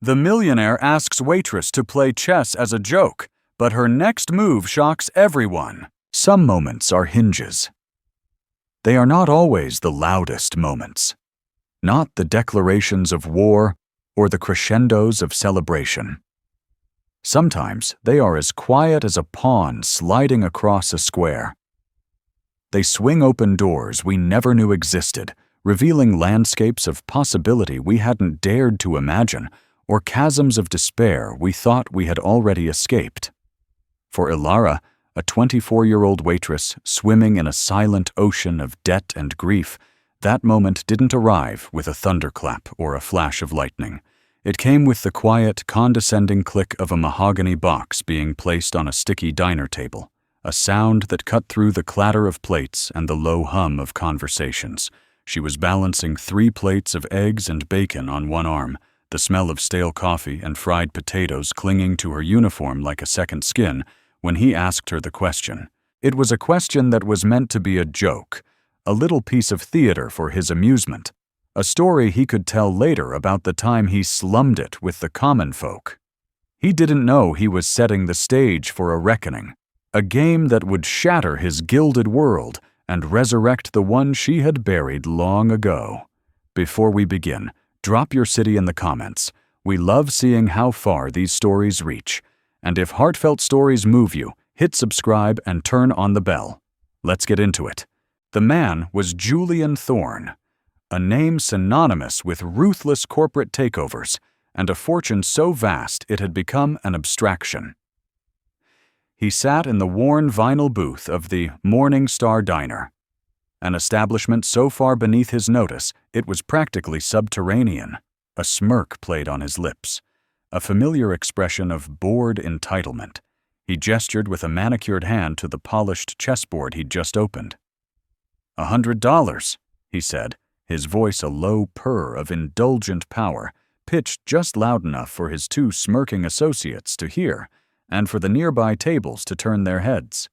The millionaire asks Waitress to play chess as a joke, but her next move shocks everyone. Some moments are hinges. They are not always the loudest moments, not the declarations of war or the crescendos of celebration. Sometimes they are as quiet as a pawn sliding across a square. They swing open doors we never knew existed, revealing landscapes of possibility we hadn't dared to imagine, or chasms of despair we thought we had already escaped. For Ilara, a 24-year-old waitress swimming in a silent ocean of debt and grief, that moment didn't arrive with a thunderclap or a flash of lightning. It came with the quiet, condescending click of a mahogany box being placed on a sticky diner table, a sound that cut through the clatter of plates and the low hum of conversations. She was balancing 3 plates of eggs and bacon on one arm, the smell of stale coffee and fried potatoes clinging to her uniform like a second skin, when he asked her the question. It was a question that was meant to be a joke, a little piece of theater for his amusement, a story he could tell later about the time he slummed it with the common folk. He didn't know he was setting the stage for a reckoning, a game that would shatter his gilded world and resurrect the one she had buried long ago. Before we begin, drop your city in the comments. We love seeing how far these stories reach. And if heartfelt stories move you, hit subscribe and turn on the bell. Let's get into it. The man was Julian Thorne, a name synonymous with ruthless corporate takeovers and a fortune so vast it had become an abstraction. He sat in the worn vinyl booth of the Morning Star Diner, an establishment so far beneath his notice it was practically subterranean. A smirk played on his lips, a familiar expression of bored entitlement. He gestured with a manicured hand to the polished chessboard he'd just opened. $100, he said, his voice a low purr of indulgent power, pitched just loud enough for his 2 smirking associates to hear, and for the nearby tables to turn their heads.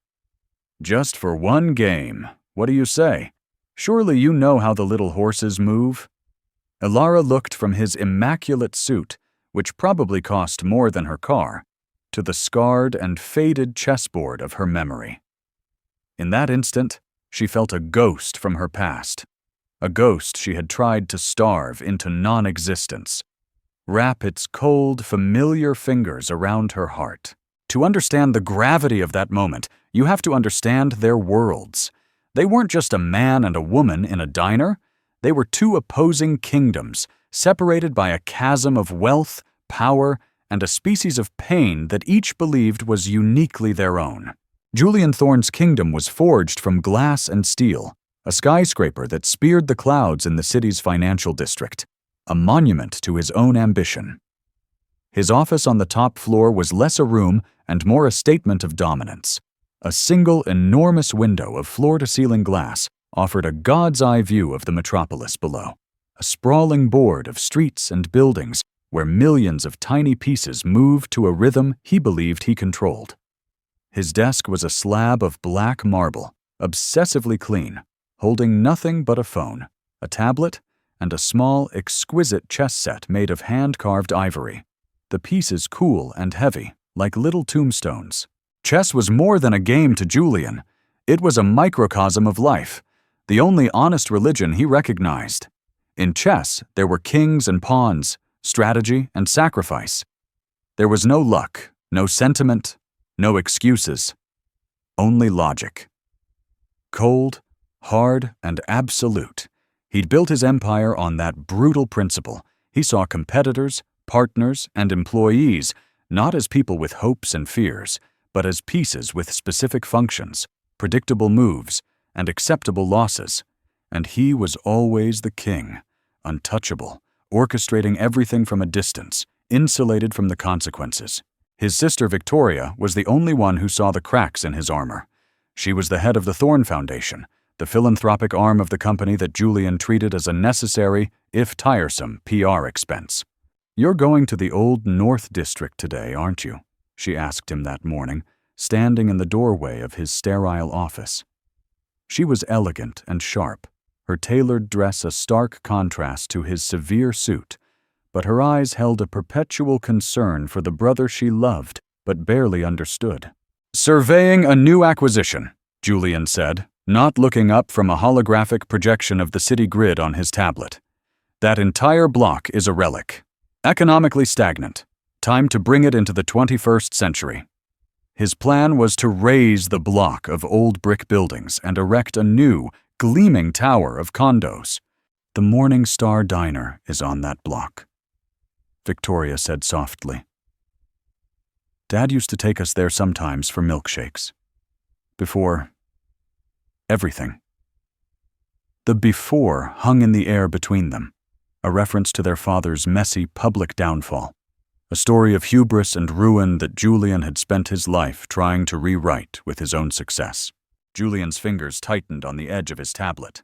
Just for one game, what do you say? Surely you know how the little horses move? Ilara looked from his immaculate suit, which probably cost more than her car, to the scarred and faded chessboard of her memory. In that instant, she felt a ghost from her past, a ghost she had tried to starve into non-existence, wrap its cold, familiar fingers around her heart. To understand the gravity of that moment, you have to understand their worlds. They weren't just a man and a woman in a diner. They were 2 opposing kingdoms, separated by a chasm of wealth, power, and a species of pain that each believed was uniquely their own. Julian Thorne's kingdom was forged from glass and steel, a skyscraper that speared the clouds in the city's financial district, a monument to his own ambition. His office on the top floor was less a room and more a statement of dominance. A single enormous window of floor-to-ceiling glass offered a god's-eye view of the metropolis below, a sprawling board of streets and buildings where millions of tiny pieces moved to a rhythm he believed he controlled. His desk was a slab of black marble, obsessively clean, holding nothing but a phone, a tablet, and a small, exquisite chess set made of hand-carved ivory, the pieces cool and heavy, like little tombstones. Chess was more than a game to Julian. It was a microcosm of life, the only honest religion he recognized. In chess, there were kings and pawns, strategy and sacrifice. There was no luck, no sentiment, no excuses, only logic. Cold, hard, and absolute. He'd built his empire on that brutal principle. He saw competitors, partners, and employees not as people with hopes and fears, but as pieces with specific functions, predictable moves, and acceptable losses. And he was always the king, untouchable, orchestrating everything from a distance, insulated from the consequences. His sister Victoria was the only one who saw the cracks in his armor. She was the head of the Thorne Foundation, the philanthropic arm of the company that Julian treated as a necessary, if tiresome, PR expense. "You're going to the Old North District today, aren't you?" she asked him that morning, standing in the doorway of his sterile office. She was elegant and sharp, her tailored dress a stark contrast to his severe suit, but her eyes held a perpetual concern for the brother she loved but barely understood. "Surveying a new acquisition," Julian said, not looking up from a holographic projection of the city grid on his tablet. "That entire block is a relic. Economically stagnant. Time to bring it into the 21st century." His plan was to raze the block of old brick buildings and erect a new, gleaming tower of condos. "The Morning Star Diner is on that block," Victoria said softly. "Dad used to take us there sometimes for milkshakes. Before everything." The before hung in the air between them, a reference to their father's messy public downfall, a story of hubris and ruin that Julian had spent his life trying to rewrite with his own success. Julian's fingers tightened on the edge of his tablet.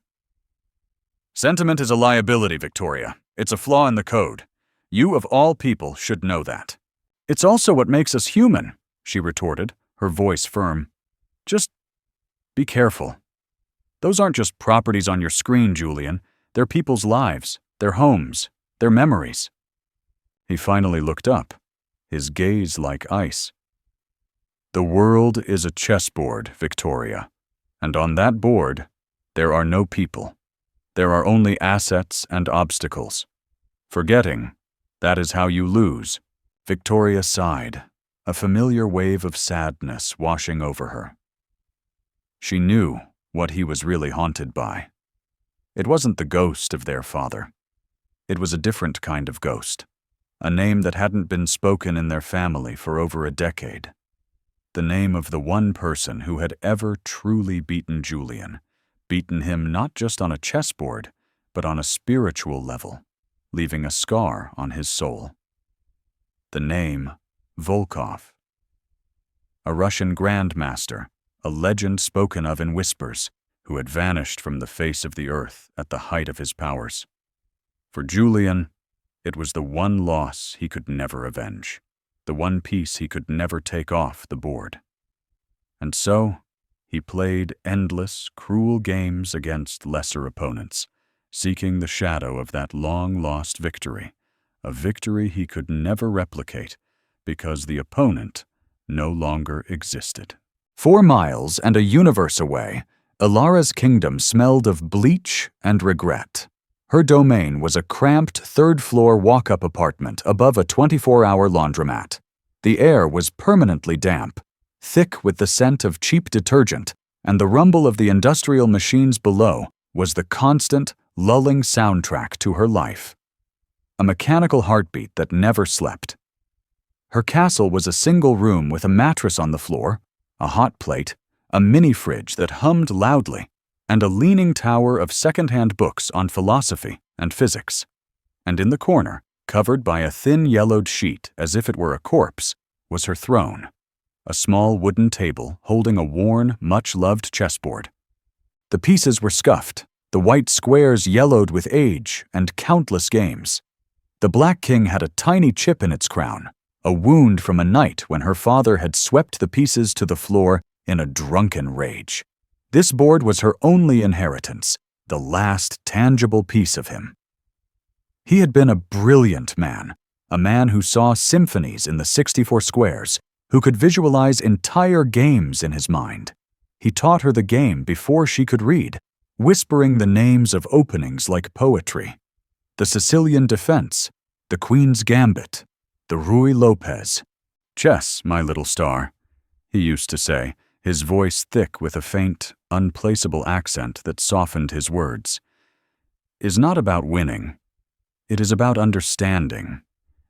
"Sentiment is a liability, Victoria. It's a flaw in the code. You, of all people, should know that." "It's also what makes us human," she retorted, her voice firm. "Just be careful. Those aren't just properties on your screen, Julian. They're people's lives, their homes, their memories." He finally looked up, his gaze like ice. "The world is a chessboard, Victoria, and on that board, there are no people. There are only assets and obstacles. Forgetting, that is how you lose." Victoria sighed, a familiar wave of sadness washing over her. She knew what he was really haunted by. It wasn't the ghost of their father. It was a different kind of ghost, a name that hadn't been spoken in their family for over a decade. The name of the one person who had ever truly beaten Julian, beaten him not just on a chessboard, but on a spiritual level, leaving a scar on his soul. The name Volkov. A Russian grandmaster, a legend spoken of in whispers, who had vanished from the face of the earth at the height of his powers. For Julian, it was the one loss he could never avenge, the one piece he could never take off the board. And so, he played endless, cruel games against lesser opponents, seeking the shadow of that long-lost victory, a victory he could never replicate because the opponent no longer existed. 4 miles and a universe away, Ilara's kingdom smelled of bleach and regret. Her domain was a cramped third-floor walk-up apartment above a 24-hour laundromat. The air was permanently damp, thick with the scent of cheap detergent, and the rumble of the industrial machines below was the constant, lulling soundtrack to her life. A mechanical heartbeat that never slept. Her castle was a single room with a mattress on the floor, a hot plate, a mini-fridge that hummed loudly, and a leaning tower of second-hand books on philosophy and physics. And in the corner, covered by a thin yellowed sheet as if it were a corpse, was her throne, a small wooden table holding a worn, much-loved chessboard. The pieces were scuffed, the white squares yellowed with age and countless games. The Black King had a tiny chip in its crown, a wound from a night when her father had swept the pieces to the floor in a drunken rage. This board was her only inheritance, the last tangible piece of him. He had been a brilliant man, a man who saw symphonies in the 64 squares, who could visualize entire games in his mind. He taught her the game before she could read, whispering the names of openings like poetry. The Sicilian Defense, the Queen's Gambit, the Ruy Lopez. "Chess, my little star," he used to say, his voice thick with a faint, unplaceable accent that softened his words, "is not about winning. It is about understanding.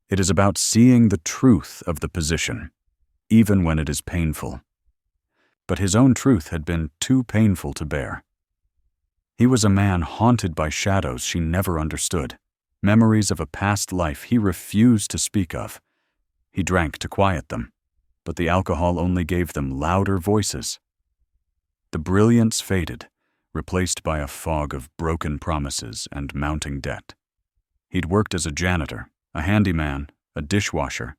It is about seeing the truth of the position, even when it is painful." But his own truth had been too painful to bear. He was a man haunted by shadows she never understood, memories of a past life he refused to speak of. He drank to quiet them, but the alcohol only gave them louder voices. The brilliance faded, replaced by a fog of broken promises and mounting debt. He'd worked as a janitor, a handyman, a dishwasher,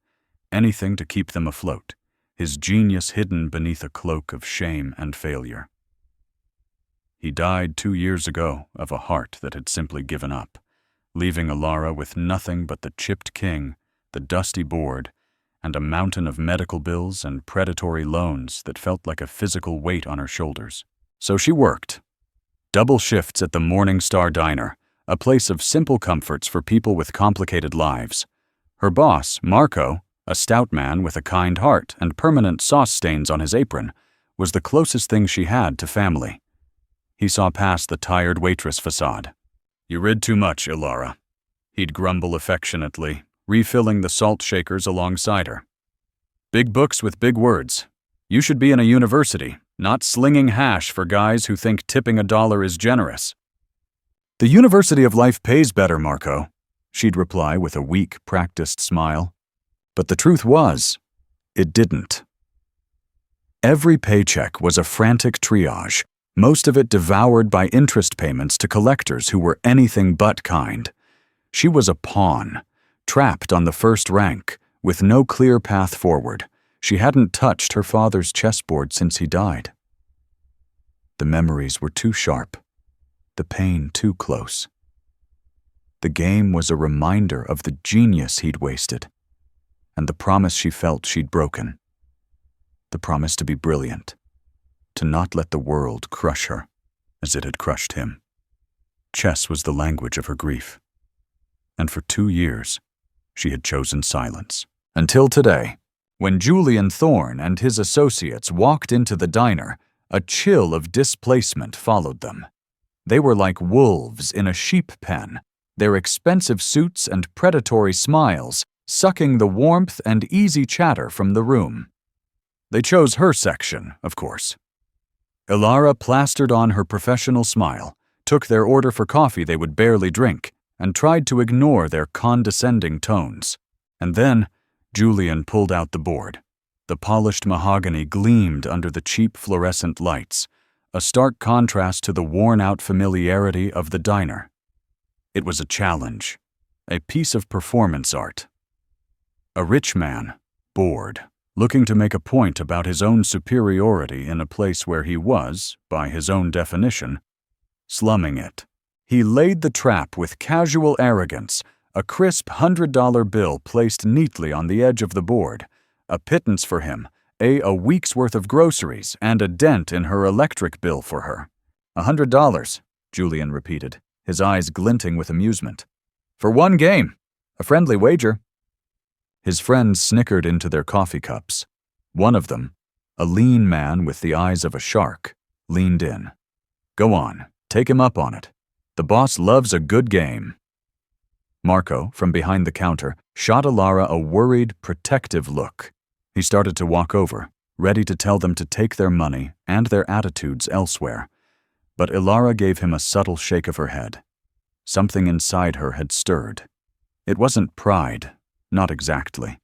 anything to keep them afloat, his genius hidden beneath a cloak of shame and failure. He died 2 years ago of a heart that had simply given up, leaving Alara with nothing but the chipped king, the dusty board, and a mountain of medical bills and predatory loans that felt like a physical weight on her shoulders. So she worked. Double shifts at the Morning Star Diner, a place of simple comforts for people with complicated lives. Her boss, Marco, a stout man with a kind heart and permanent sauce stains on his apron, was the closest thing she had to family. He saw past the tired waitress facade. "You rid too much, Alara," he'd grumble affectionately, refilling the salt shakers alongside her. "Big books with big words. You should be in a university, not slinging hash for guys who think tipping $1 is generous." "The University of Life pays better, Marco," she'd reply with a weak, practiced smile. But the truth was, it didn't. Every paycheck was a frantic triage, most of it devoured by interest payments to collectors who were anything but kind. She was a pawn, trapped on the first rank, with no clear path forward. She hadn't touched her father's chessboard since he died. The memories were too sharp, the pain too close. The game was a reminder of the genius he'd wasted, and the promise she felt she'd broken. The promise to be brilliant, to not let the world crush her as it had crushed him. Chess was the language of her grief, and for 2 years, she had chosen silence. Until today, when Julian Thorne and his associates walked into the diner, a chill of displacement followed them. They were like wolves in a sheep pen, their expensive suits and predatory smiles sucking the warmth and easy chatter from the room. They chose her section, of course. Alara plastered on her professional smile, took their order for coffee they would barely drink, and tried to ignore their condescending tones. And then, Julian pulled out the board. The polished mahogany gleamed under the cheap fluorescent lights, a stark contrast to the worn-out familiarity of the diner. It was a challenge, a piece of performance art. A rich man, bored, looking to make a point about his own superiority in a place where he was, by his own definition, slumming it. He laid the trap with casual arrogance, a crisp $100 bill placed neatly on the edge of the board, a pittance for him, a week's worth of groceries, and a dent in her electric bill for her. $100, Julian repeated, his eyes glinting with amusement. "For one game. A friendly wager." His friends snickered into their coffee cups. One of them, a lean man with the eyes of a shark, leaned in. "Go on, take him up on it. The boss loves a good game." Marco, from behind the counter, shot Alara a worried, protective look. He started to walk over, ready to tell them to take their money and their attitudes elsewhere. But Alara gave him a subtle shake of her head. Something inside her had stirred. It wasn't pride. Not exactly.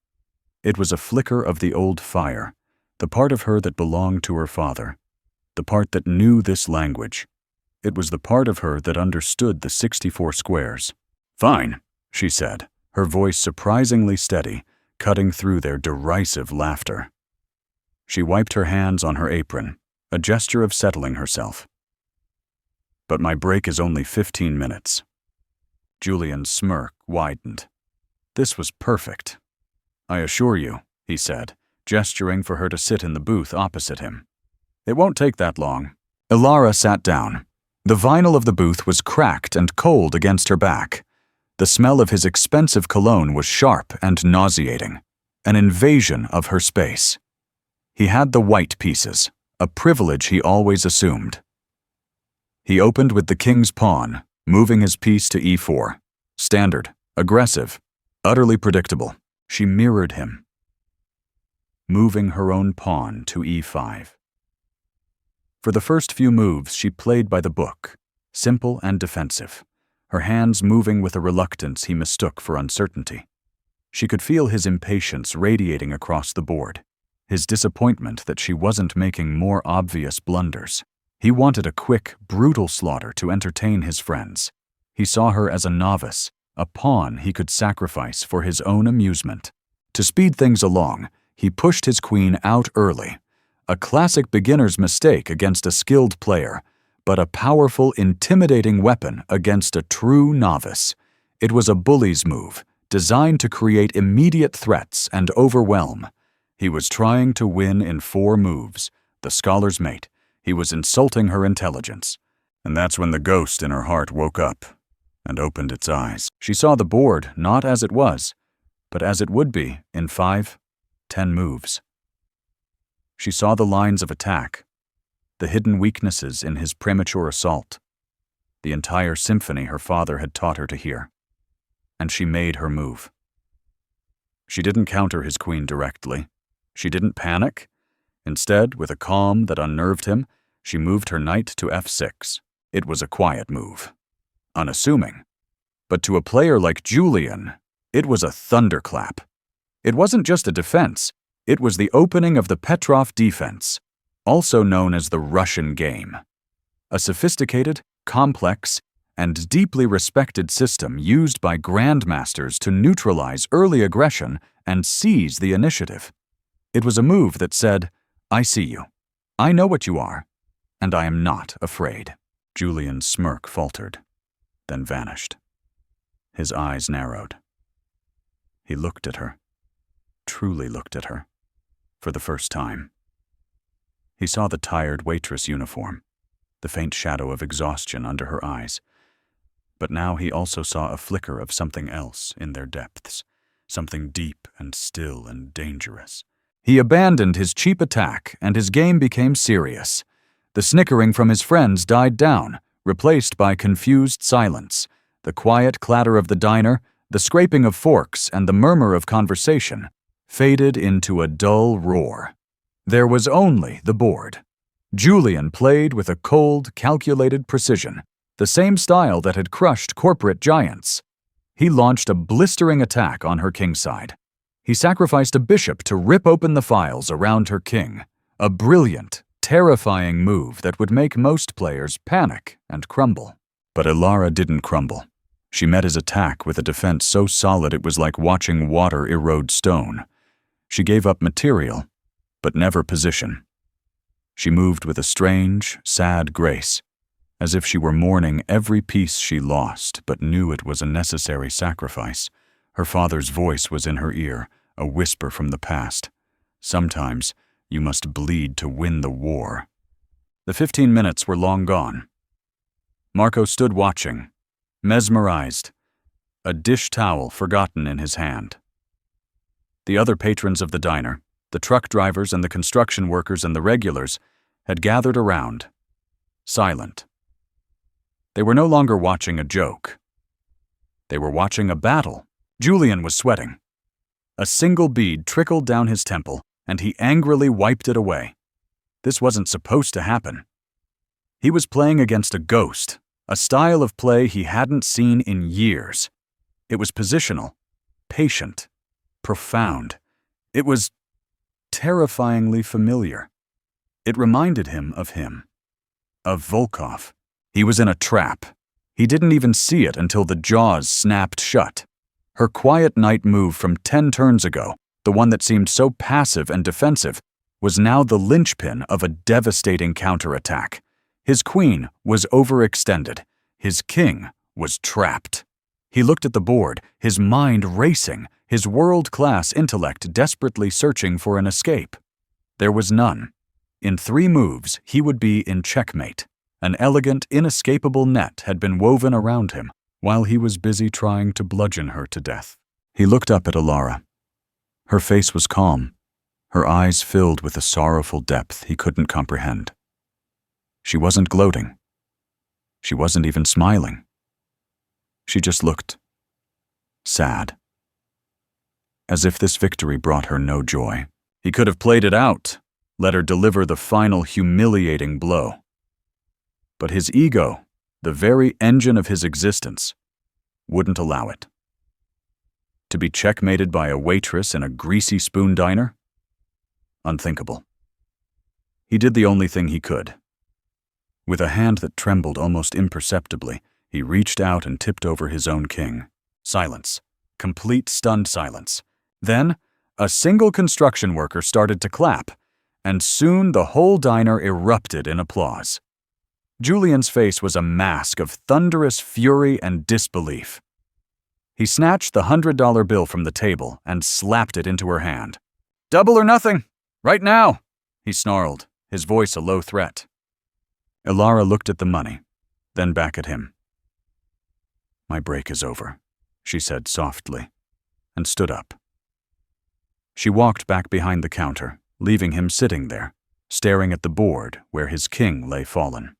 It was a flicker of the old fire, the part of her that belonged to her father, the part that knew this language. It was the part of her that understood the 64 squares. "Fine," she said, her voice surprisingly steady, cutting through their derisive laughter. She wiped her hands on her apron, a gesture of settling herself. "But my break is only 15 minutes. Julian's smirk widened. This was perfect. "I assure you," he said, gesturing for her to sit in the booth opposite him. "It won't take that long." Alara sat down. The vinyl of the booth was cracked and cold against her back. The smell of his expensive cologne was sharp and nauseating, an invasion of her space. He had the white pieces, a privilege he always assumed. He opened with the king's pawn, moving his piece to e4. Standard, aggressive, utterly predictable. She mirrored him, moving her own pawn to e5. For the first few moves, she played by the book, simple and defensive, her hands moving with a reluctance he mistook for uncertainty. She could feel his impatience radiating across the board, his disappointment that she wasn't making more obvious blunders. He wanted a quick, brutal slaughter to entertain his friends. He saw her as a novice, a pawn he could sacrifice for his own amusement. To speed things along, he pushed his queen out early, a classic beginner's mistake against a skilled player, but a powerful, intimidating weapon against a true novice. It was a bully's move, designed to create immediate threats and overwhelm. He was trying to win in 4 moves. The scholar's mate. He was insulting her intelligence. And that's when the ghost in her heart woke up and opened its eyes. She saw the board not as it was, but as it would be in 5, 10 moves. She saw the lines of attack, the hidden weaknesses in his premature assault, the entire symphony her father had taught her to hear. And she made her move. She didn't counter his queen directly. She didn't panic. Instead, with a calm that unnerved him, she moved her knight to f6. It was a quiet move, unassuming. But to a player like Julian, it was a thunderclap. It wasn't just a defense, it was the opening of the Petrov defense, also known as the Russian game. A sophisticated, complex, and deeply respected system used by grandmasters to neutralize early aggression and seize the initiative. It was a move that said, "I see you. I know what you are, and I am not afraid." Julian's smirk faltered, then vanished. His eyes narrowed. He looked at her, truly looked at her, for the first time. He saw the tired waitress uniform, the faint shadow of exhaustion under her eyes. But now he also saw a flicker of something else in their depths, something deep and still and dangerous. He abandoned his cheap attack, and his game became serious. The snickering from his friends died down, replaced by confused silence. The quiet clatter of the diner, the scraping of forks, and the murmur of conversation faded into a dull roar. There was only the board. Julian played with a cold, calculated precision, the same style that had crushed corporate giants. He launched a blistering attack on her kingside. He sacrificed a bishop to rip open the files around her king, a brilliant, terrifying move that would make most players panic and crumble. But Ilara didn't crumble. She met his attack with a defense so solid it was like watching water erode stone. She gave up material, but never position. She moved with a strange, sad grace, as if she were mourning every piece she lost, but knew it was a necessary sacrifice. Her father's voice was in her ear, a whisper from the past. Sometimes you must bleed to win the war. The 15 minutes were long gone. Marco stood watching, mesmerized, a dish towel forgotten in his hand. The other patrons of the diner, the truck drivers and the construction workers and the regulars, had gathered around, silent. They were no longer watching a joke. They were watching a battle. Julian was sweating. A single bead trickled down his temple, and he angrily wiped it away. This wasn't supposed to happen. He was playing against a ghost, a style of play he hadn't seen in years. It was positional, patient, profound. It was terrifyingly familiar. It reminded him, of Volkov. He was in a trap. He didn't even see it until the jaws snapped shut. Her quiet knight move from 10 turns ago, the one that seemed so passive and defensive, was now the linchpin of a devastating counterattack. His queen was overextended. His king was trapped. He looked at the board, his mind racing, his world-class intellect desperately searching for an escape. There was none. In 3 moves, he would be in checkmate. An elegant, inescapable net had been woven around him, while he was busy trying to bludgeon her to death. He looked up at Ilara. Her face was calm, her eyes filled with a sorrowful depth he couldn't comprehend. She wasn't gloating. She wasn't even smiling. She just looked sad, as if this victory brought her no joy. He could have played it out, let her deliver the final humiliating blow. But his ego, the very engine of his existence, wouldn't allow it. To be checkmated by a waitress in a greasy spoon diner? Unthinkable. He did the only thing he could. With a hand that trembled almost imperceptibly, he reached out and tipped over his own king. Silence. Complete stunned silence. Then, a single construction worker started to clap, and soon the whole diner erupted in applause. Julian's face was a mask of thunderous fury and disbelief. He snatched the $100 bill from the table and slapped it into her hand. "Double or nothing! Right now!" he snarled, his voice a low threat. Ilara looked at the money, then back at him. "My break is over," she said softly, and stood up. She walked back behind the counter, leaving him sitting there, staring at the board where his king lay fallen.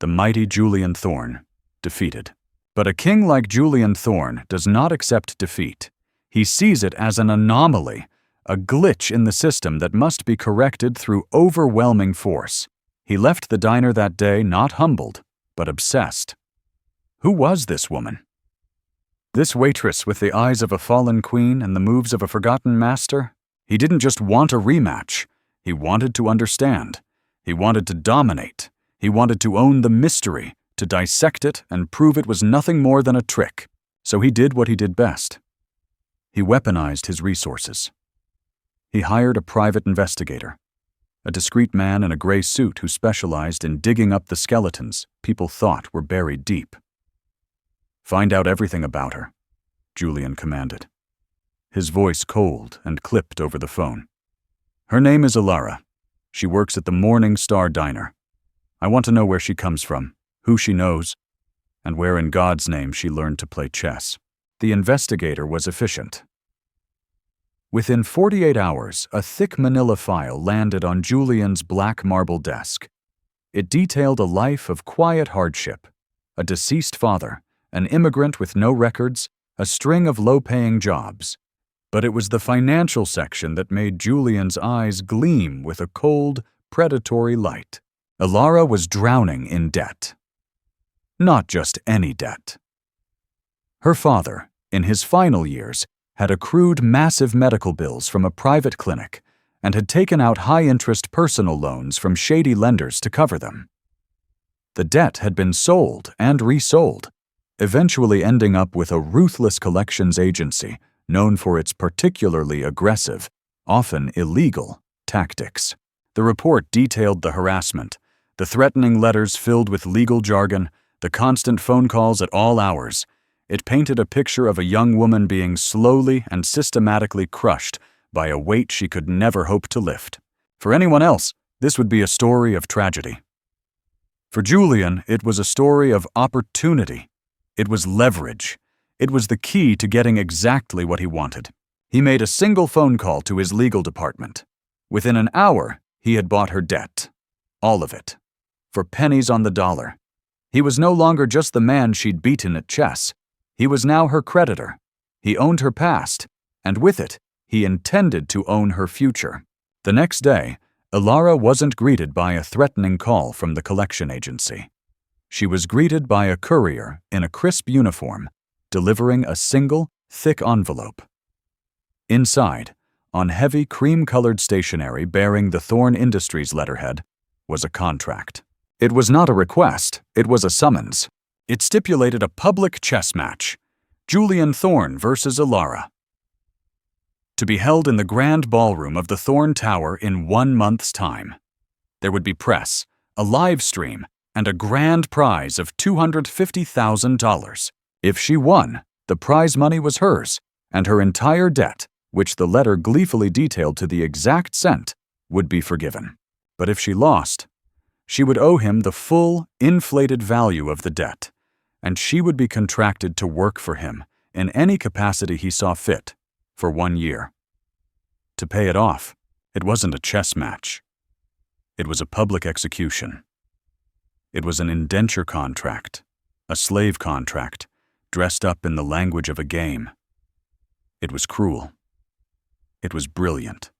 The mighty Julian Thorne, defeated. But a king like Julian Thorne does not accept defeat. He sees it as an anomaly, a glitch in the system that must be corrected through overwhelming force. He left the diner that day not humbled, but obsessed. Who was this woman? This waitress with the eyes of a fallen queen and the moves of a forgotten master? He didn't just want a rematch. He wanted to understand. He wanted to dominate. He wanted to own the mystery, to dissect it and prove it was nothing more than a trick. So he did what he did best. He weaponized his resources. He hired a private investigator, a discreet man in a gray suit who specialized in digging up the skeletons people thought were buried deep. "Find out everything about her," Julian commanded, his voice cold and clipped over the phone. "Her name is Ilara. She works at the Morning Star Diner. I want to know where she comes from, who she knows, and where in God's name she learned to play chess." The investigator was efficient. Within 48 hours, a thick manila file landed on Julian's black marble desk. It detailed a life of quiet hardship, a deceased father, an immigrant with no records, a string of low-paying jobs. But it was the financial section that made Julian's eyes gleam with a cold, predatory light. Ilara was drowning in debt. Not just any debt. Her father, in his final years, had accrued massive medical bills from a private clinic and had taken out high-interest personal loans from shady lenders to cover them. The debt had been sold and resold, eventually ending up with a ruthless collections agency known for its particularly aggressive, often illegal, tactics. The report detailed the harassment, the threatening letters filled with legal jargon, the constant phone calls at all hours. It painted a picture of a young woman being slowly and systematically crushed by a weight she could never hope to lift. For anyone else, this would be a story of tragedy. For Julian, it was a story of opportunity. It was leverage. It was the key to getting exactly what he wanted. He made a single phone call to his legal department. Within an hour, he had bought her debt. All of it. For pennies on the dollar. He was no longer just the man she'd beaten at chess. He was now her creditor. He owned her past, and with it, he intended to own her future. The next day, Ilara wasn't greeted by a threatening call from the collection agency. She was greeted by a courier in a crisp uniform, delivering a single, thick envelope. Inside, on heavy cream-colored stationery bearing the Thorne Industries letterhead, was a contract. It was not a request, it was a summons. It stipulated a public chess match, Julian Thorne versus Ilara, to be held in the grand ballroom of the Thorne Tower in 1 month's time. There would be press, a live stream, and a grand prize of $250,000. If she won, the prize money was hers, and her entire debt, which the letter gleefully detailed to the exact cent, would be forgiven. But if she lost, she would owe him the full, inflated value of the debt, and she would be contracted to work for him in any capacity he saw fit for 1 year. To pay it off, it wasn't a chess match. It was a public execution. It was an indenture contract, a slave contract, dressed up in the language of a game. It was cruel. It was brilliant.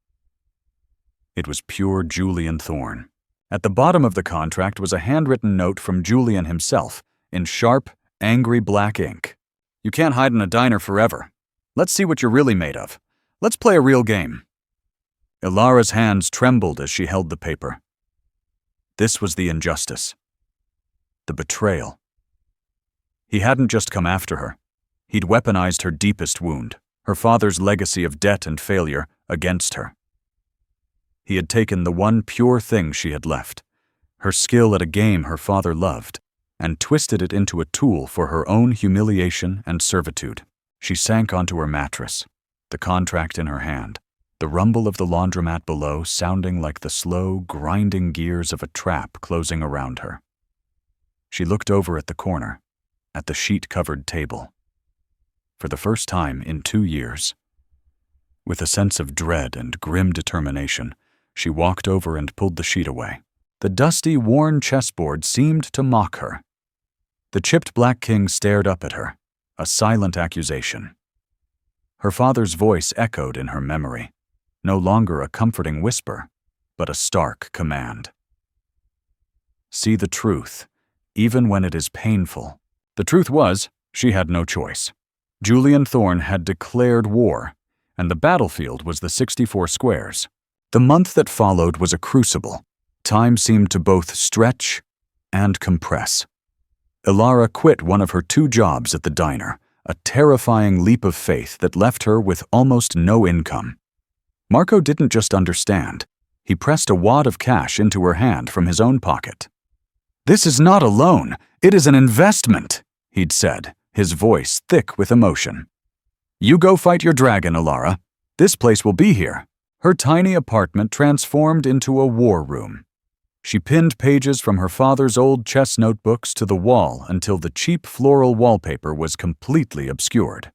It was pure Julian Thorne. At the bottom of the contract was a handwritten note from Julian himself, in sharp, angry black ink. "You can't hide in a diner forever. Let's see what you're really made of. Let's play a real game." Ilara's hands trembled as she held the paper. This was the injustice. The betrayal. He hadn't just come after her. He'd weaponized her deepest wound, her father's legacy of debt and failure, against her. He had taken the one pure thing she had left, her skill at a game her father loved, and twisted it into a tool for her own humiliation and servitude. She sank onto her mattress, the contract in her hand, the rumble of the laundromat below sounding like the slow, grinding gears of a trap closing around her. She looked over at the corner, at the sheet-covered table. For the first time in 2 years, with a sense of dread and grim determination, she walked over and pulled the sheet away. The dusty, worn chessboard seemed to mock her. The chipped black king stared up at her, a silent accusation. Her father's voice echoed in her memory, no longer a comforting whisper, but a stark command. See the truth, even when it is painful. The truth was, she had no choice. Julian Thorne had declared war, and the battlefield was the 64 squares. The month that followed was a crucible. Time seemed to both stretch and compress. Ilara quit one of her 2 jobs at the diner, a terrifying leap of faith that left her with almost no income. Marco didn't just understand. He pressed a wad of cash into her hand from his own pocket. "This is not a loan, it is an investment," he'd said, his voice thick with emotion. "You go fight your dragon, Ilara. This place will be here." Her tiny apartment transformed into a war room. She pinned pages from her father's old chess notebooks to the wall until the cheap floral wallpaper was completely obscured.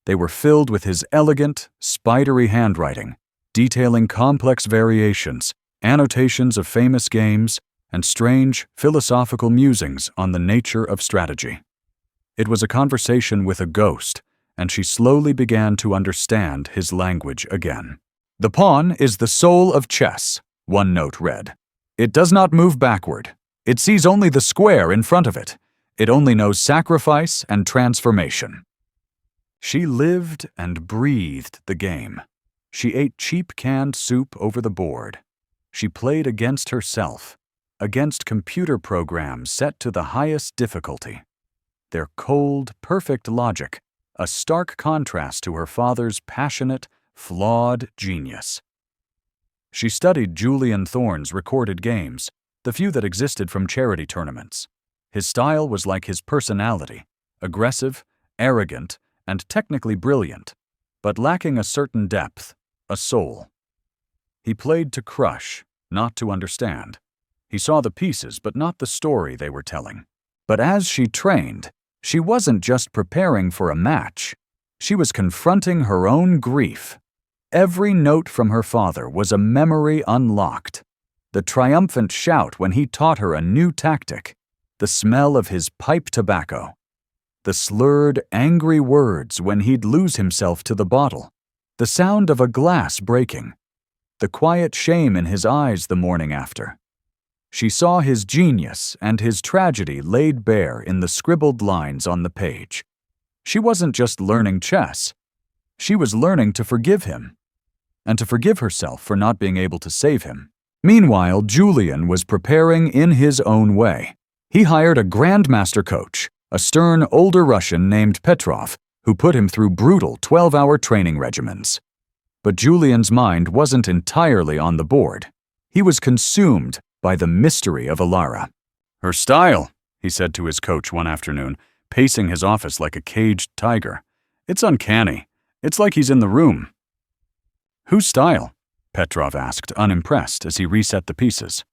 They were filled with his elegant, spidery handwriting, detailing complex variations, annotations of famous games, and strange, philosophical musings on the nature of strategy. It was a conversation with a ghost, and she slowly began to understand his language again. "The pawn is the soul of chess," one note read. "It does not move backward. It sees only the square in front of it. It only knows sacrifice and transformation." She lived and breathed the game. She ate cheap canned soup over the board. She played against herself, against computer programs set to the highest difficulty. Their cold, perfect logic, a stark contrast to her father's passionate, flawed genius. She studied Julian Thorne's recorded games, the few that existed from charity tournaments. His style was like his personality, aggressive, arrogant, and technically brilliant, but lacking a certain depth, a soul. He played to crush, not to understand. He saw the pieces, but not the story they were telling. But as she trained, she wasn't just preparing for a match. She was confronting her own grief. Every note from her father was a memory unlocked. The triumphant shout when he taught her a new tactic, the smell of his pipe tobacco, the slurred, angry words when he'd lose himself to the bottle, the sound of a glass breaking, the quiet shame in his eyes the morning after. She saw his genius and his tragedy laid bare in the scribbled lines on the page. She wasn't just learning chess. She was learning to forgive him, and to forgive herself for not being able to save him. Meanwhile, Julian was preparing in his own way. He hired a grandmaster coach, a stern older Russian named Petrov, who put him through brutal 12-hour training regimens. But Julian's mind wasn't entirely on the board. He was consumed by the mystery of Ilara. "Her style," he said to his coach one afternoon, pacing his office like a caged tiger. "It's uncanny. It's like he's in the room." "Whose style?" Petrov asked, unimpressed, as he reset the pieces.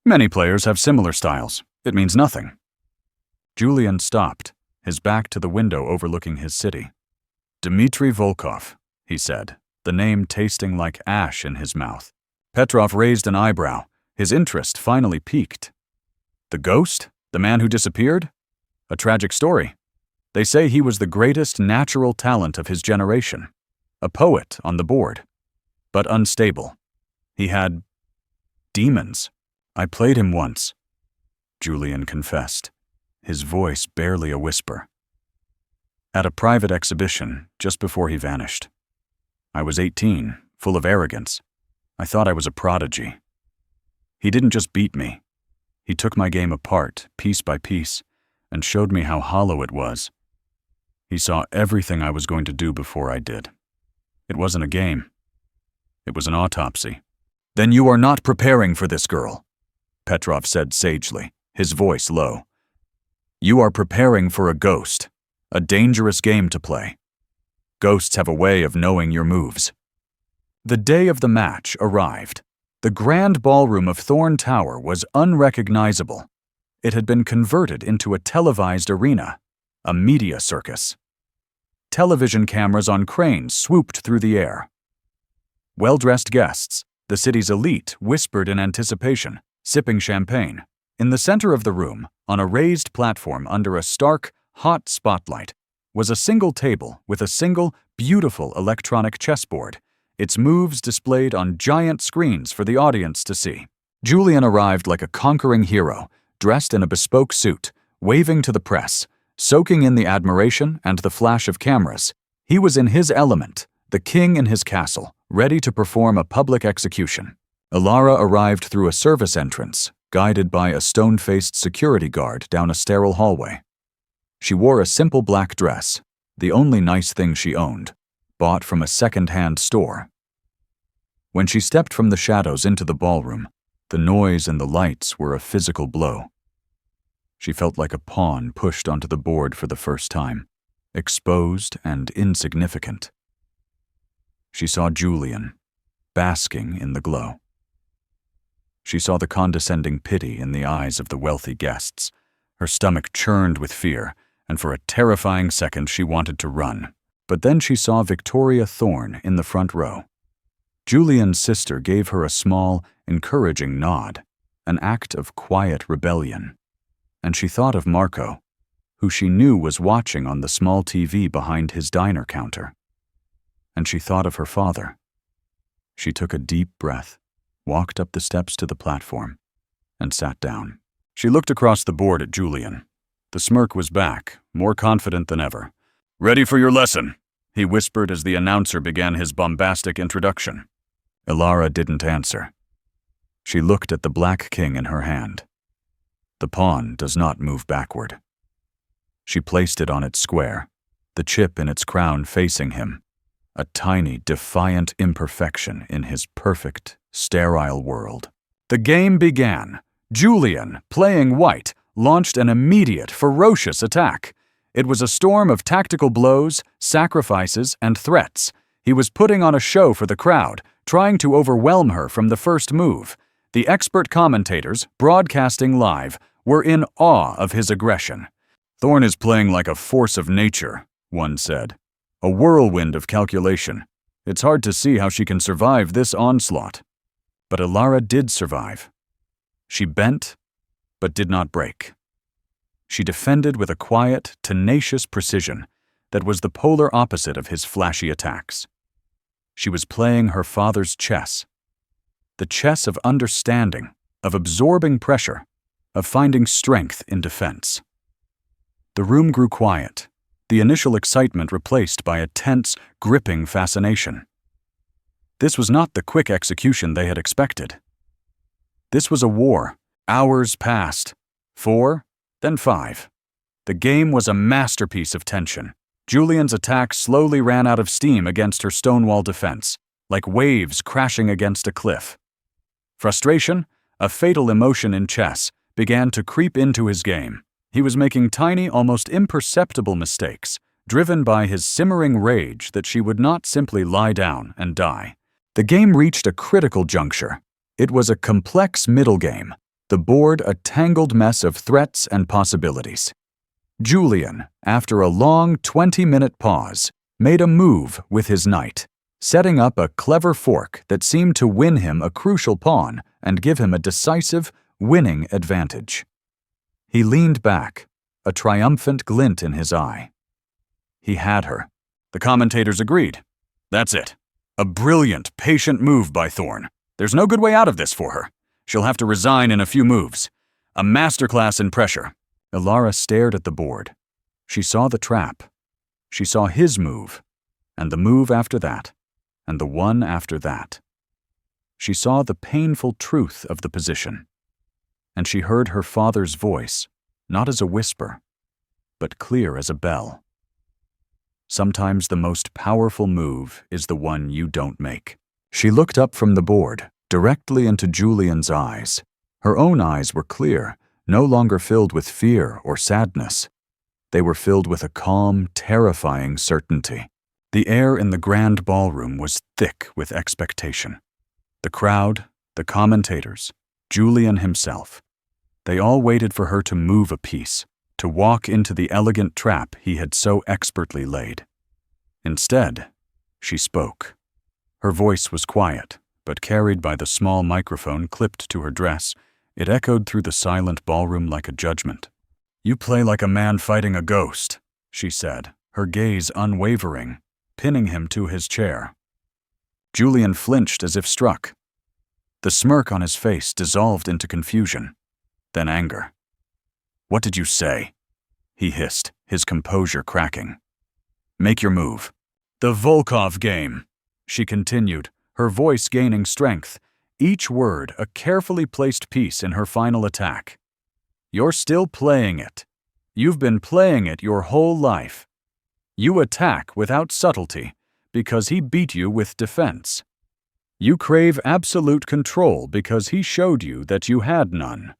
"Many players have similar styles. It means nothing." Julian stopped, his back to the window overlooking his city. "Dmitry Volkov," he said, the name tasting like ash in his mouth. Petrov raised an eyebrow, his interest finally piqued. "The ghost? The man who disappeared? A tragic story. They say he was the greatest natural talent of his generation. A poet on the board. But unstable. He had demons. I played him once," Julian confessed, his voice barely a whisper. "At a private exhibition, just before he vanished. I was 18, full of arrogance. I thought I was a prodigy. He didn't just beat me. He took my game apart, piece by piece, and showed me how hollow it was. He saw everything I was going to do before I did. It wasn't a game. It was an autopsy." "Then you are not preparing for this girl," Petrov said sagely, his voice low. You are preparing for a ghost, a dangerous game to play. Ghosts have a way of knowing your moves. The day of the match arrived. The grand ballroom of Thorn Tower was unrecognizable. It had been converted into a televised arena, a media circus. Television cameras on cranes swooped through the air. Well-dressed guests, the city's elite, whispered in anticipation, sipping champagne. In the center of the room, on a raised platform under a stark, hot spotlight, was a single table with a single, beautiful electronic chessboard, its moves displayed on giant screens for the audience to see. Julian arrived like a conquering hero, dressed in a bespoke suit, waving to the press, soaking in the admiration and the flash of cameras. He was in his element, the king in his castle, ready to perform a public execution. Ilara arrived through a service entrance, guided by a stone-faced security guard down a sterile hallway. She wore a simple black dress, the only nice thing she owned, bought from a second-hand store. When she stepped from the shadows into the ballroom, the noise and the lights were a physical blow. She felt like a pawn pushed onto the board for the first time, exposed and insignificant. She saw Julian, basking in the glow. She saw the condescending pity in the eyes of the wealthy guests. Her stomach churned with fear, and for a terrifying second she wanted to run. But then she saw Victoria Thorne in the front row. Julian's sister gave her a small, encouraging nod, an act of quiet rebellion. And she thought of Marco, who she knew was watching on the small TV behind his diner counter. And she thought of her father. She took a deep breath, walked up the steps to the platform, and sat down. She looked across the board at Julian. The smirk was back, more confident than ever. "Ready for your lesson," he whispered as the announcer began his bombastic introduction. Ilara didn't answer. She looked at the black king in her hand. The pawn does not move backward. She placed it on its square, the chip in its crown facing him, a tiny, defiant imperfection in his perfect, sterile world. The game began. Julian, playing white, launched an immediate, ferocious attack. It was a storm of tactical blows, sacrifices, and threats. He was putting on a show for the crowd, trying to overwhelm her from the first move. The expert commentators, broadcasting live, were in awe of his aggression. "Thorne is playing like a force of nature," one said. "A whirlwind of calculation. It's hard to see how she can survive this onslaught." But Ilara did survive. She bent, but did not break. She defended with a quiet, tenacious precision that was the polar opposite of his flashy attacks. She was playing her father's chess. The chess of understanding, of absorbing pressure, of finding strength in defense. The room grew quiet, the initial excitement replaced by a tense, gripping fascination. This was not the quick execution they had expected. This was a war. Hours passed. 4, then 5. The game was a masterpiece of tension. Julian's attack slowly ran out of steam against her stonewall defense, like waves crashing against a cliff. Frustration, a fatal emotion in chess, began to creep into his game. He was making tiny, almost imperceptible mistakes, driven by his simmering rage that she would not simply lie down and die. The game reached a critical juncture. It was a complex middle game, the board a tangled mess of threats and possibilities. Julian, after a long 20-minute pause, made a move with his knight, setting up a clever fork that seemed to win him a crucial pawn and give him a decisive, winning advantage. He leaned back, a triumphant glint in his eye. He had her. The commentators agreed. That's it. A brilliant, patient move by Thorne. There's no good way out of this for her. She'll have to resign in a few moves. A masterclass in pressure. Ilara stared at the board. She saw the trap. She saw his move, and the move after that, and the one after that. She saw the painful truth of the position. And she heard her father's voice, not as a whisper, but clear as a bell. Sometimes the most powerful move is the one you don't make. She looked up from the board, directly into Julian's eyes. Her own eyes were clear, no longer filled with fear or sadness. They were filled with a calm, terrifying certainty. The air in the grand ballroom was thick with expectation. The crowd, the commentators, Julian himself, they all waited for her to move a piece, to walk into the elegant trap he had so expertly laid. Instead, she spoke. Her voice was quiet, but carried by the small microphone clipped to her dress, it echoed through the silent ballroom like a judgment. "You play like a man fighting a ghost," she said, her gaze unwavering, pinning him to his chair. Julian flinched as if struck. The smirk on his face dissolved into confusion, then anger. "What did you say?" he hissed, his composure cracking. "Make your move." "The Volkov game," she continued, her voice gaining strength, each word a carefully placed piece in her final attack. "You're still playing it. You've been playing it your whole life. You attack without subtlety because he beat you with defense. You crave absolute control because he showed you that you had none.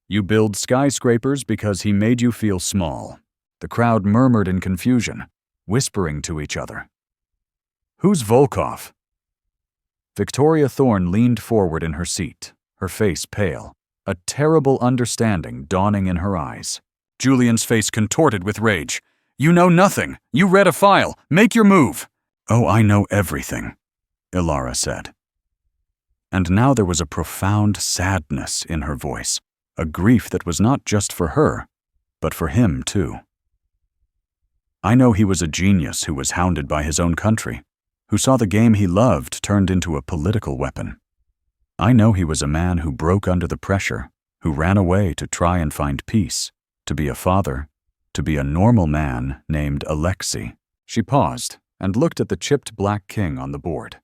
You build skyscrapers because he made you feel small." The crowd murmured in confusion, whispering to each other. "Who's Volkov?" Victoria Thorne leaned forward in her seat, her face pale, a terrible understanding dawning in her eyes. Julian's face contorted with rage. "You know nothing. You read a file. Make your move." "Oh, I know everything," Ilara said. And now there was a profound sadness in her voice, a grief that was not just for her, but for him too. "I know he was a genius who was hounded by his own country, who saw the game he loved turned into a political weapon. I know he was a man who broke under the pressure, who ran away to try and find peace, to be a father, to be a normal man named Alexei." She paused and looked at the chipped black king on the board.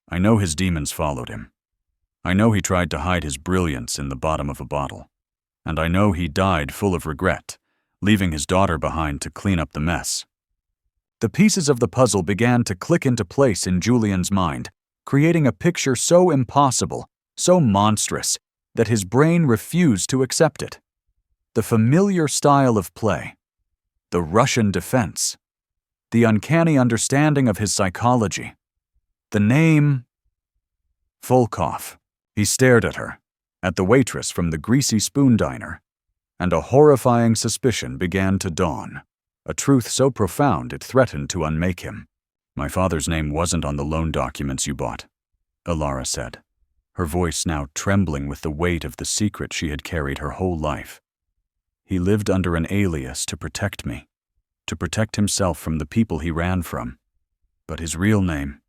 "I know his demons followed him. I know he tried to hide his brilliance in the bottom of a bottle. And I know he died full of regret, leaving his daughter behind to clean up the mess." The pieces of the puzzle began to click into place in Julian's mind, creating a picture so impossible, so monstrous, that his brain refused to accept it. The familiar style of play, the Russian defense, the uncanny understanding of his psychology, the name Volkov. He stared at her, at the waitress from the Greasy Spoon Diner, and a horrifying suspicion began to dawn, a truth so profound it threatened to unmake him. "My father's name wasn't on the loan documents you bought," Ilara said, her voice now trembling with the weight of the secret she had carried her whole life. "He lived under an alias to protect me, to protect himself from the people he ran from. But his real name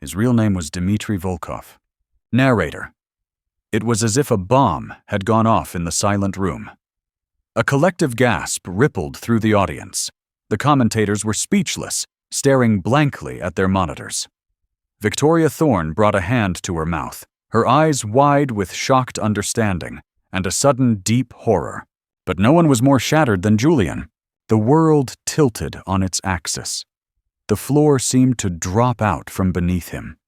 was Dmitry Volkov." Narrator. It was as if a bomb had gone off in the silent room. A collective gasp rippled through the audience. The commentators were speechless, staring blankly at their monitors. Victoria Thorne brought a hand to her mouth, her eyes wide with shocked understanding and a sudden deep horror. But no one was more shattered than Julian. The world tilted on its axis. The floor seemed to drop out from beneath him.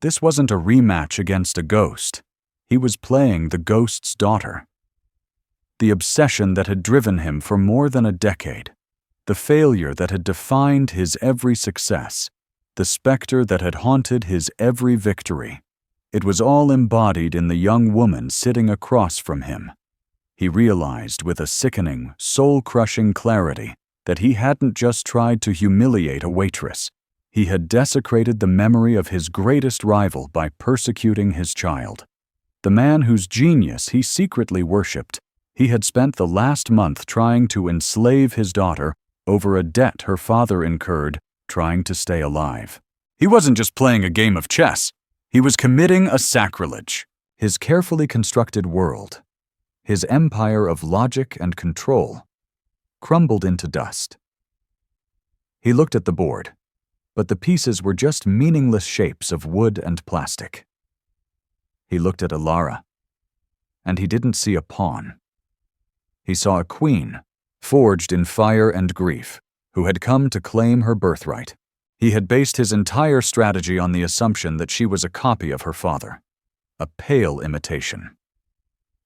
This wasn't a rematch against a ghost. He was playing the ghost's daughter. The obsession that had driven him for more than a decade, the failure that had defined his every success, the specter that had haunted his every victory. It was all embodied in the young woman sitting across from him. He realized with a sickening, soul-crushing clarity that he hadn't just tried to humiliate a waitress. He had desecrated the memory of his greatest rival by persecuting his child. The man whose genius he secretly worshipped, he had spent the last month trying to enslave his daughter over a debt her father incurred trying to stay alive. He wasn't just playing a game of chess. He was committing a sacrilege. His carefully constructed world, his empire of logic and control, crumbled into dust. He looked at the board, but the pieces were just meaningless shapes of wood and plastic. He looked at Ilara, and he didn't see a pawn. He saw a queen, forged in fire and grief, who had come to claim her birthright. He had based his entire strategy on the assumption that she was a copy of her father, a pale imitation.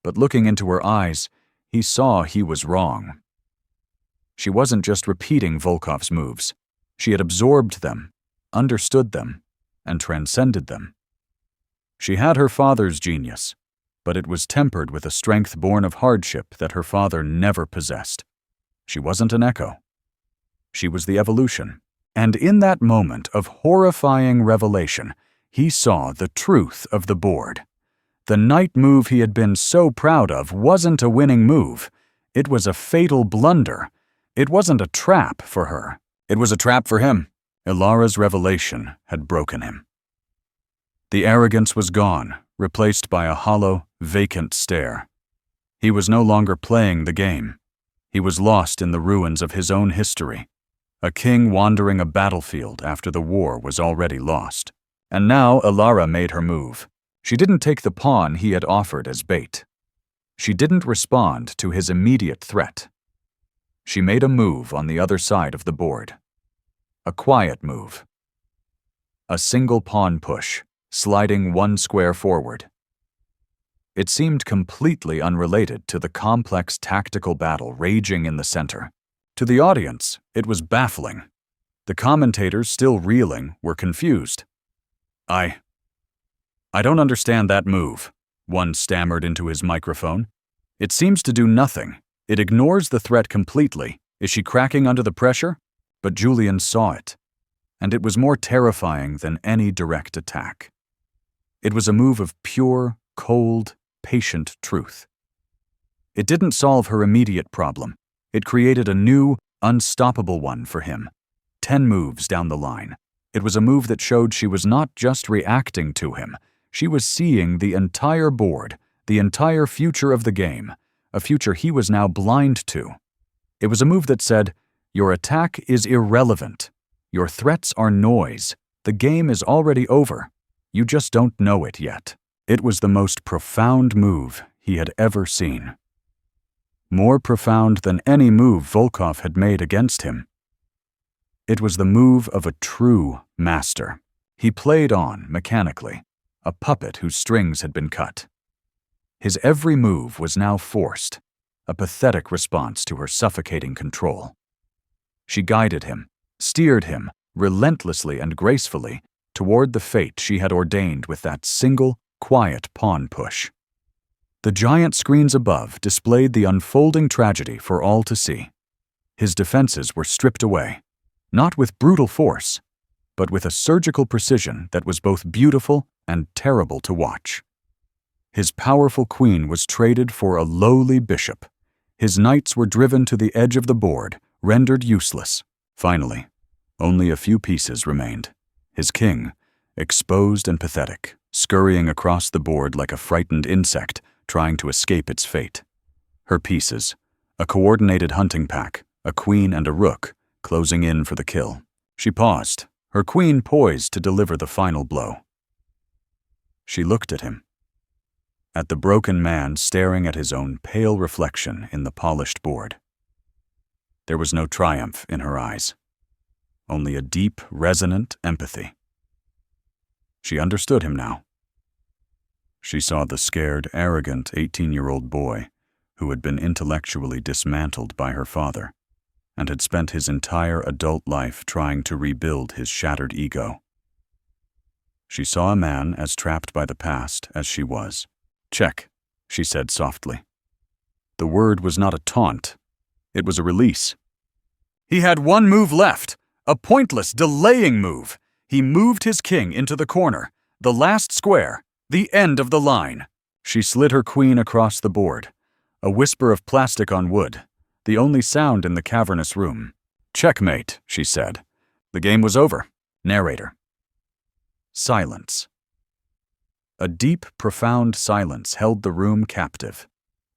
but looking into her eyes, he saw he was wrong. She wasn't just repeating Volkov's moves. She had absorbed them, understood them, and transcended them. She had her father's genius, but it was tempered with a strength born of hardship that her father never possessed. She wasn't an echo. She was the evolution. And in that moment of horrifying revelation, he saw the truth of the board. The knight move he had been so proud of wasn't a winning move. It was a fatal blunder. It wasn't a trap for her. It was a trap for him. Ilara's revelation had broken him. The arrogance was gone, replaced by a hollow, vacant stare. He was no longer playing the game. He was lost in the ruins of his own history, a king wandering a battlefield after the war was already lost. And now Ilara made her move. She didn't take the pawn he had offered as bait. She didn't respond to his immediate threat. She made a move on the other side of the board. A quiet move. A single pawn push, sliding one square forward. It seemed completely unrelated to the complex tactical battle raging in the center. To the audience, it was baffling. The commentators, still reeling, were confused. I don't understand that move, one stammered into his microphone. It seems to do nothing. It ignores the threat completely. Is she cracking under the pressure? But Julian saw it, and it was more terrifying than any direct attack. It was a move of pure, cold, patient truth. It didn't solve her immediate problem. It created a new, unstoppable one for him. 10 moves down the line. It was a move that showed she was not just reacting to him. She was seeing the entire board, the entire future of the game, a future he was now blind to. It was a move that said, "Your attack is irrelevant. Your threats are noise. The game is already over. You just don't know it yet." It was the most profound move he had ever seen. More profound than any move Volkov had made against him. It was the move of a true master. He played on mechanically, a puppet whose strings had been cut. His every move was now forced, a pathetic response to her suffocating control. She guided him, steered him, relentlessly and gracefully, toward the fate she had ordained with that single, quiet pawn push. The giant screens above displayed the unfolding tragedy for all to see. His defenses were stripped away, not with brutal force, but with a surgical precision that was both beautiful and terrible to watch. His powerful queen was traded for a lowly bishop. His knights were driven to the edge of the board, rendered useless. Finally, only a few pieces remained. His king, exposed and pathetic, scurrying across the board like a frightened insect trying to escape its fate. Her pieces, a coordinated hunting pack, a queen and a rook, closing in for the kill. She paused, her queen poised to deliver the final blow. She looked at him, at the broken man staring at his own pale reflection in the polished board. There was no triumph in her eyes, only a deep, resonant empathy. She understood him now. She saw the scared, arrogant 18-year-old boy who had been intellectually dismantled by her father and had spent his entire adult life trying to rebuild his shattered ego. She saw a man as trapped by the past as she was. "Check," she said softly. The word was not a taunt. It was a release. He had one move left, a pointless, delaying move. He moved his king into the corner, the last square, the end of the line. She slid her queen across the board, a whisper of plastic on wood, the only sound in the cavernous room. "Checkmate," she said. The game was over. Narrator. Silence. A deep, profound silence held the room captive.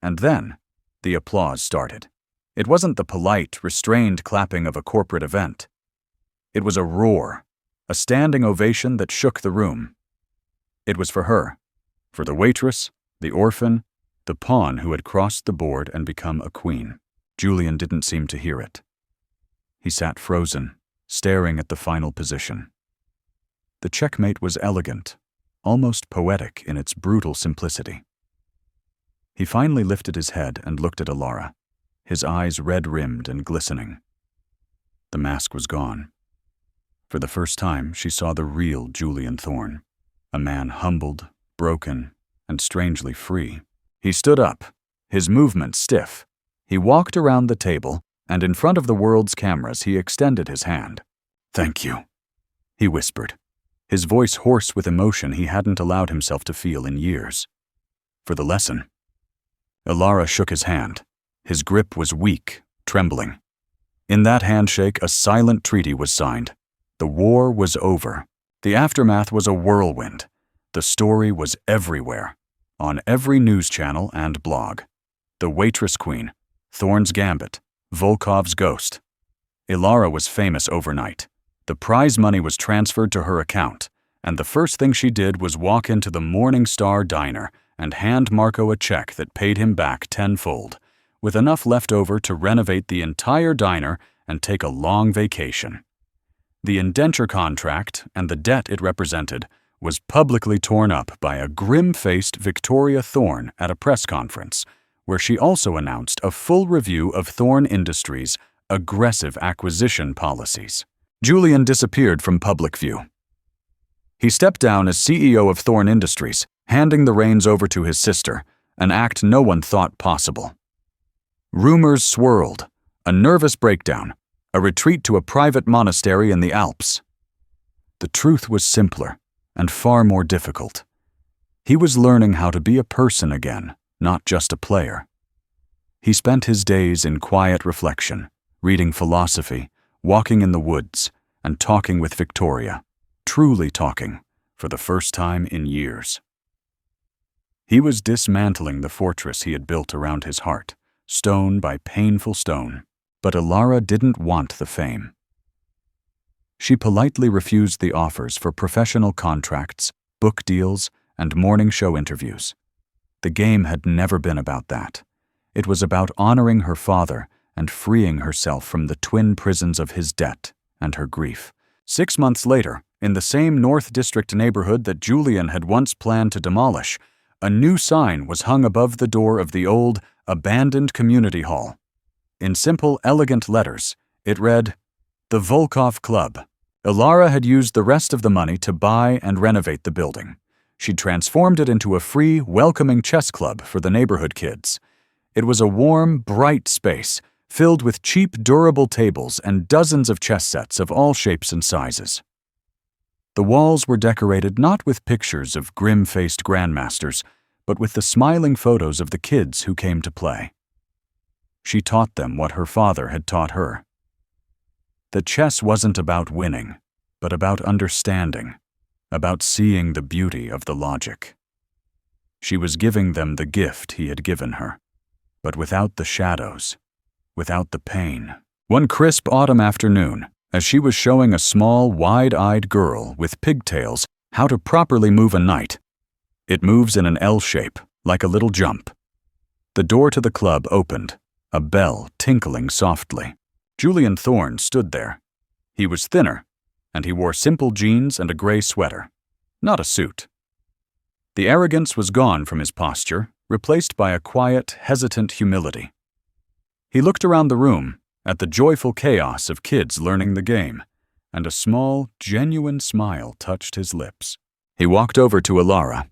And then, the applause started. It wasn't the polite, restrained clapping of a corporate event. It was a roar, a standing ovation that shook the room. It was for her, for the waitress, the orphan, the pawn who had crossed the board and become a queen. Julian didn't seem to hear it. He sat frozen, staring at the final position. The checkmate was elegant, almost poetic in its brutal simplicity. He finally lifted his head and looked at Alara, his eyes red-rimmed and glistening. The mask was gone. For the first time, she saw the real Julian Thorne, a man humbled, broken, and strangely free. He stood up, his movements stiff. He walked around the table, and in front of the world's cameras he extended his hand. "Thank you," he whispered, his voice hoarse with emotion he hadn't allowed himself to feel in years. "For the lesson." Alara shook his hand. His grip was weak, trembling. In that handshake, a silent treaty was signed. The war was over. The aftermath was a whirlwind. The story was everywhere, on every news channel and blog. The Waitress Queen, Thorne's Gambit, Volkov's Ghost. Alara was famous overnight. The prize money was transferred to her account, and the first thing she did was walk into the Morning Star diner and hand Marco a check that paid him back tenfold, with enough left over to renovate the entire diner and take a long vacation. The indenture contract and the debt it represented was publicly torn up by a grim-faced Victoria Thorne at a press conference, where she also announced a full review of Thorne Industries' aggressive acquisition policies. Julian disappeared from public view. He stepped down as CEO of Thorne Industries, handing the reins over to his sister, an act no one thought possible. Rumors swirled, a nervous breakdown, a retreat to a private monastery in the Alps. The truth was simpler and far more difficult. He was learning how to be a person again, not just a player. He spent his days in quiet reflection, reading philosophy, walking in the woods, and talking with Victoria, truly talking, for the first time in years. He was dismantling the fortress he had built around his heart, stone by painful stone, but Alara didn't want the fame. She politely refused the offers for professional contracts, book deals, and morning show interviews. The game had never been about that. It was about honoring her father and freeing herself from the twin prisons of his debt and her grief. 6 months later, in the same North District neighborhood that Julian had once planned to demolish, a new sign was hung above the door of the old, abandoned community hall. In simple, elegant letters, it read, "The Volkov Club." Alara had used the rest of the money to buy and renovate the building. She'd transformed it into a free, welcoming chess club for the neighborhood kids. It was a warm, bright space, filled with cheap, durable tables and dozens of chess sets of all shapes and sizes. The walls were decorated not with pictures of grim-faced grandmasters, but with the smiling photos of the kids who came to play. She taught them what her father had taught her. That chess wasn't about winning, but about understanding, about seeing the beauty of the logic. She was giving them the gift he had given her, but without the shadows, without the pain. One crisp autumn afternoon, as she was showing a small, wide-eyed girl with pigtails how to properly move a knight. It moves in an L shape, like a little jump. The door to the club opened, a bell tinkling softly. Julian Thorne stood there. He was thinner, and he wore simple jeans and a gray sweater, not a suit. The arrogance was gone from his posture, replaced by a quiet, hesitant humility. He looked around the room, at the joyful chaos of kids learning the game, and a small, genuine smile touched his lips. He walked over to Alara.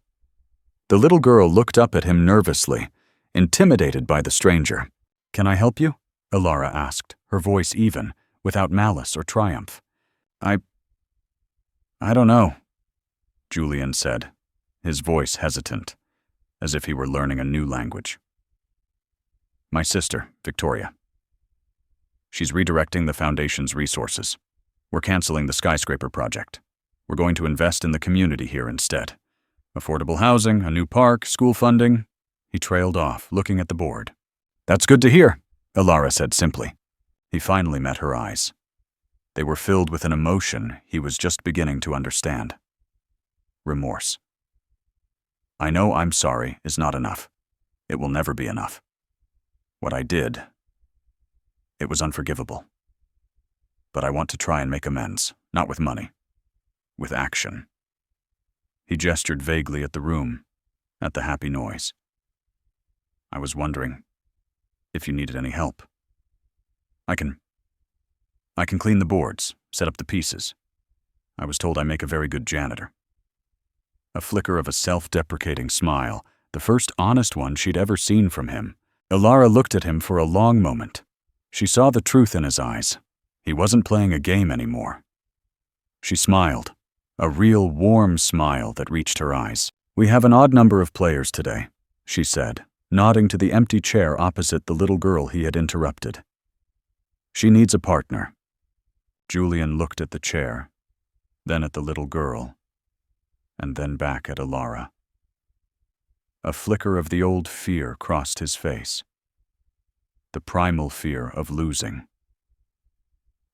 The little girl looked up at him nervously, intimidated by the stranger. "Can I help you?" Alara asked, her voice even, without malice or triumph. I don't know," Julian said, his voice hesitant, as if he were learning a new language. "My sister, Victoria. She's redirecting the Foundation's resources. We're canceling the skyscraper project. We're going to invest in the community here instead. Affordable housing, a new park, school funding." He trailed off, looking at the board. "That's good to hear," Alara said simply. He finally met her eyes. They were filled with an emotion he was just beginning to understand. Remorse. "I know I'm sorry is not enough. It will never be enough. What I did, it was unforgivable. But I want to try and make amends, not with money, with action." He gestured vaguely at the room, at the happy noise. I was wondering if you needed any help. I can clean the boards, set up the pieces. I was told I make a very good janitor." A flicker of a self-deprecating smile, the first honest one she'd ever seen from him. Ilara looked at him for a long moment. She saw the truth in his eyes. He wasn't playing a game anymore. She smiled, a real warm smile that reached her eyes. "We have an odd number of players today," she said, nodding to the empty chair opposite the little girl he had interrupted. "She needs a partner." Julian looked at the chair, then at the little girl, and then back at Ilara. A flicker of the old fear crossed his face. The primal fear of losing.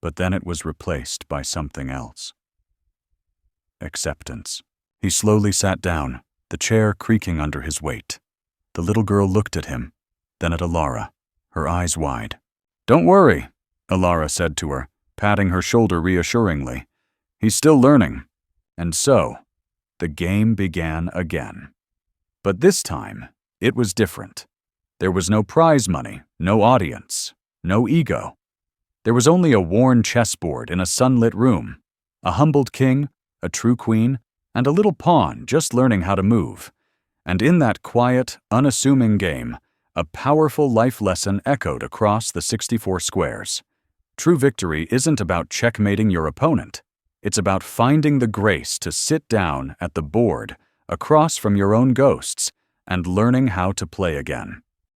But then it was replaced by something else. Acceptance. He slowly sat down, the chair creaking under his weight. The little girl looked at him, then at Ilara, her eyes wide. "Don't worry," Ilara said to her, patting her shoulder reassuringly. "He's still learning." And so, the game began again. But this time, it was different. There was no prize money, no audience, no ego. There was only a worn chessboard in a sunlit room, a humbled king, a true queen, and a little pawn just learning how to move. And in that quiet, unassuming game, a powerful life lesson echoed across the 64 squares. True victory isn't about checkmating your opponent. It's about finding the grace to sit down at the board, across from your own ghosts, and learning how to play again.